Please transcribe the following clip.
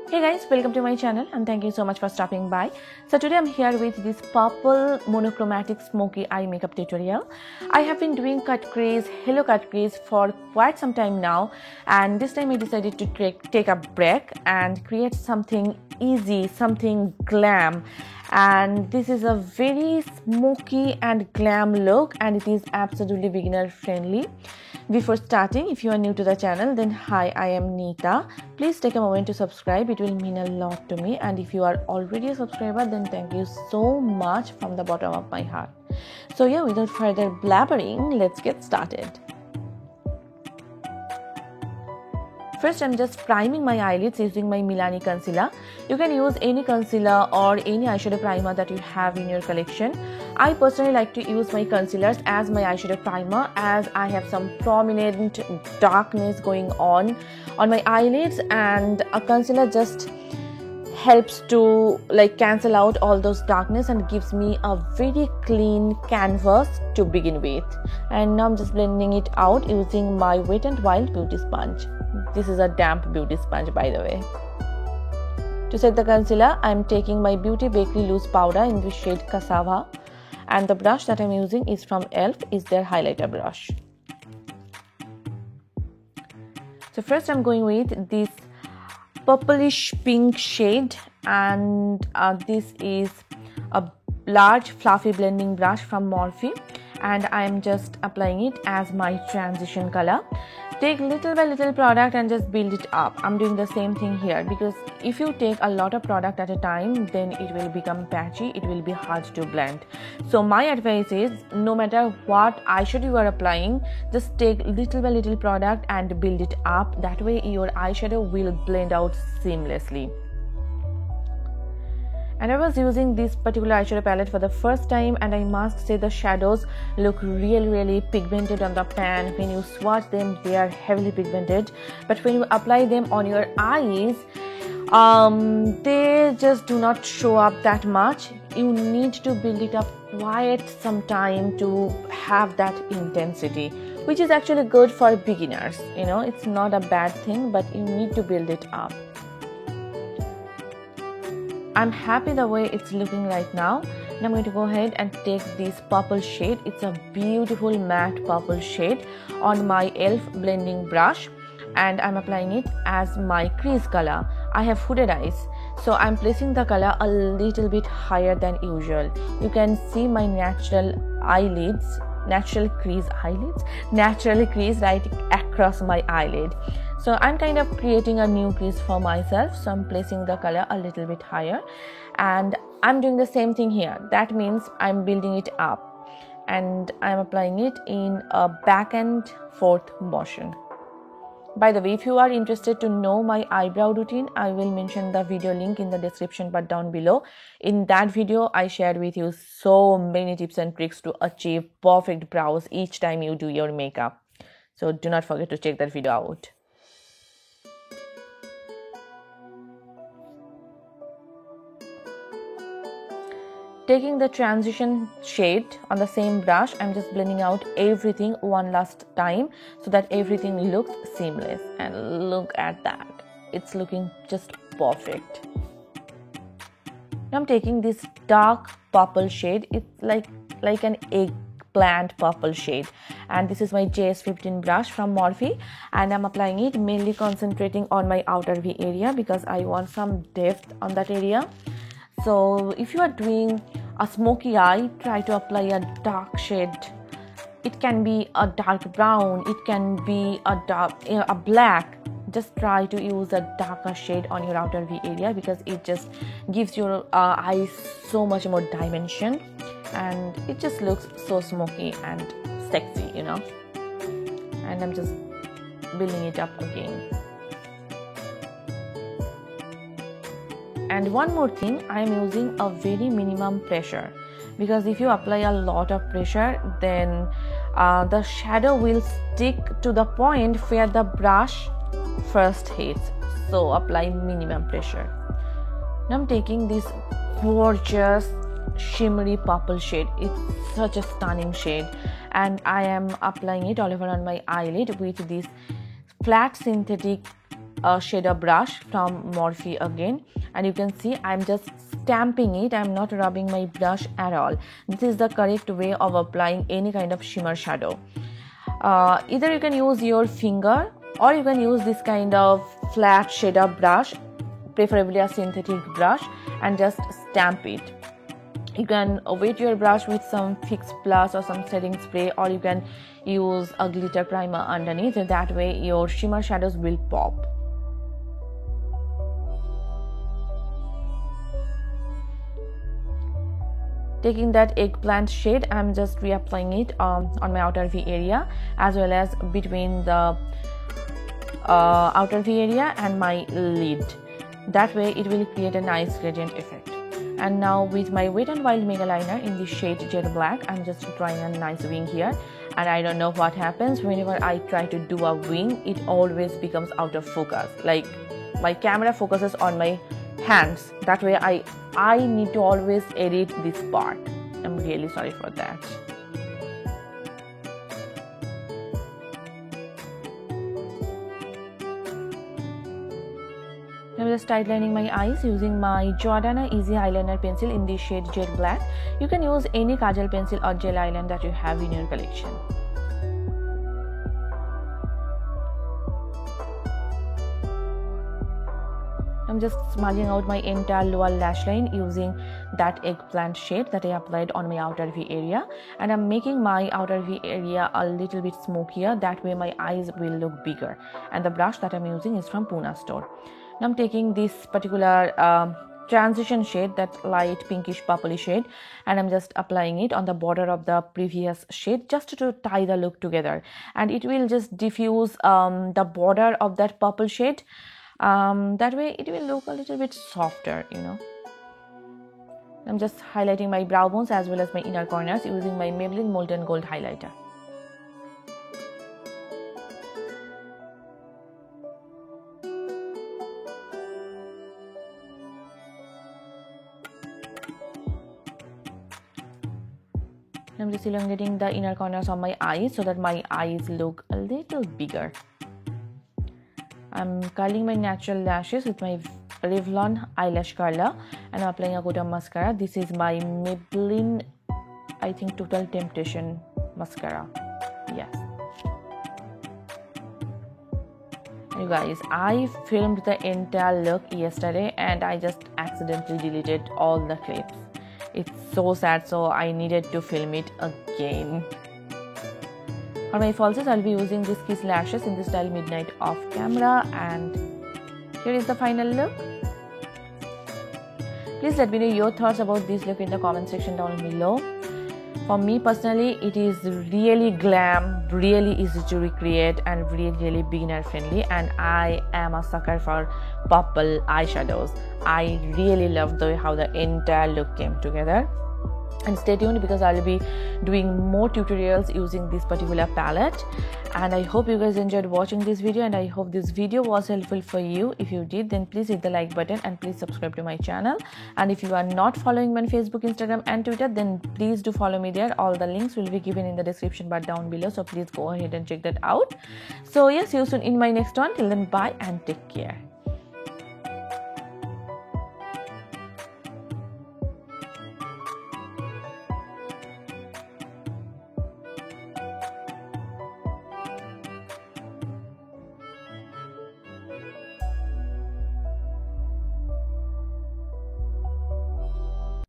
Hey guys, welcome to my channel and thank you so much for stopping by. So today I'm here with this purple monochromatic smoky eye makeup tutorial. I have been doing cut crease, hello cut crease for quite some time now, and this time I decided to take a break and create something easy, something glam. And this is a very smoky and glam look, and it is absolutely beginner friendly. Before starting, if you are new to the channel, then hi, I am Neeta. Please take a moment to subscribe, it will mean a lot to me, and if you are already a subscriber, then thank you so much from the bottom of my heart. So yeah, without further blabbering, let's get started. First, I'm just priming my eyelids using my Milani concealer. You can use any concealer or any eyeshadow primer that you have in your collection. I personally like to use my concealers as my eyeshadow primer, as I have some prominent darkness going on my eyelids, and a concealer just helps to cancel out all those darkness and gives me a very clean canvas to begin with. And now I'm just blending it out using my Wet n Wild beauty sponge. This is a damp beauty sponge, by the way. To set the concealer, I'm taking my Beauty Bakery loose powder in the shade Cassava, and the brush that I'm using is from e.l.f. is their highlighter brush. So first I'm going with this purplish pink shade, and this is a large fluffy blending brush from Morphe, and I am just applying it as my transition color. Take little by little product and just build it up. I'm doing the same thing here, because if you take a lot of product at a time, then it will become patchy, it will be hard to blend. So my advice is, no matter what eyeshadow you are applying, just take little by little product and build it up. That way your eyeshadow will blend out seamlessly. And I was using this particular eyeshadow palette for the first time, and I must say the shadows look really pigmented on the pan. When you swatch them, they are heavily pigmented, but when you apply them on your eyes, they just do not show up that much. You need to build it up quite some time to have that intensity, which is actually good for beginners. It's not a bad thing, but you need to build it up. I'm happy the way it's looking right now. And I'm going to go ahead and take this purple shade. It's a beautiful matte purple shade on my e.l.f. blending brush, and I'm applying it as my crease color. I have hooded eyes, so I'm placing the color a little bit higher than usual. You can see my natural crease right across my eyelid. So I'm kind of creating a new crease for myself, so I'm placing the color a little bit higher, and I'm doing the same thing here. That means I'm building it up, and I'm applying it in a back and forth motion. By the way, if you are interested to know my eyebrow routine, I will mention the video link in the description bar down below. In that video, I shared with you so many tips and tricks to achieve perfect brows each time you do your makeup. So do not forget to check that video out. Taking the transition shade on the same brush, I'm just blending out everything one last time so that everything looks seamless. And look at that, it's looking just perfect. Now I'm taking this dark purple shade. It's like an eggplant purple shade, and this is my JS15 brush from Morphe, and I'm applying it, mainly concentrating on my outer V area because I want some depth on that area. So if you are doing a smoky eye, try to apply a dark shade. It can be a dark brown, it can be a black. Just try to use a darker shade on your outer V area, because it just gives your eyes so much more dimension, and it just looks so smoky and sexy, And I'm just building it up again. And one more thing, I am using a very minimum pressure, because if you apply a lot of pressure, then the shadow will stick to the point where the brush first hits. So apply minimum pressure. Now I'm taking this gorgeous shimmery purple shade. It's such a stunning shade, and I am applying it all over on my eyelid with this flat synthetic shader brush from Morphe again, and you can see I'm just stamping it. I'm not rubbing my brush at all. This is the correct way of applying any kind of shimmer shadow. Either you can use your finger or you can use this kind of flat shader brush, preferably a synthetic brush, and just stamp it. You can wet your brush with some Fix Plus or some setting spray, or you can use a glitter primer underneath. That way your shimmer shadows will pop. Taking that eggplant shade, I'm just reapplying it on my outer V area, as well as between the outer V area and my lid. That way it will create a nice gradient effect. And now with my Wet n Wild Mega Liner in the shade Jet Black, I'm just drawing a nice wing here. And I don't know what happens whenever I try to do a wing, it always becomes out of focus. Like my camera focuses on my hands. That way I need to always edit this part. I'm really sorry for that. I'm just tightlining my eyes using my Jordana Easy Eyeliner Pencil in the shade Jet Black. You can use any kajal pencil or gel eyeliner that you have in your collection. I'm just smudging out my entire lower lash line using that eggplant shade that I applied on my outer V area, and I'm making my outer V area a little bit smokier. That way my eyes will look bigger, and the brush that I'm using is from Puna store. Now I'm taking this particular transition shade, that light pinkish purpley shade, and I'm just applying it on the border of the previous shade just to tie the look together, and it will just diffuse the border of that purple shade. That way it will look a little bit softer, you know. I'm just highlighting my brow bones as well as my inner corners using my Maybelline Molten Gold highlighter. I'm just elongating the inner corners of my eyes so that my eyes look a little bigger. I'm curling my natural lashes with my Revlon eyelash curler, and I'm applying a coat of mascara. This is my Maybelline, I think, Total Temptation mascara. Yes. You guys, I filmed the entire look yesterday and I just accidentally deleted all the clips. It's so sad, so I needed to film it again. For my falsies, I'll be using these Kiss lashes in the style Midnight Off Camera, and here is the final look. Please let me know your thoughts about this look in the comment section down below. For me personally, it is really glam, really easy to recreate, and really beginner friendly, and I am a sucker for purple eyeshadows. I really love the way how the entire look came together. And stay tuned because I'll be doing more tutorials using this particular palette, and I hope you guys enjoyed watching this video, and I hope this video was helpful for you. If you did, then please hit the like button and please subscribe to my channel. And if you are not following me on Facebook, Instagram and Twitter, then please do follow me there. All the links will be given in the description bar down below, so please go ahead and check that out. So yes, see you soon in my next one. Till then, bye and take care.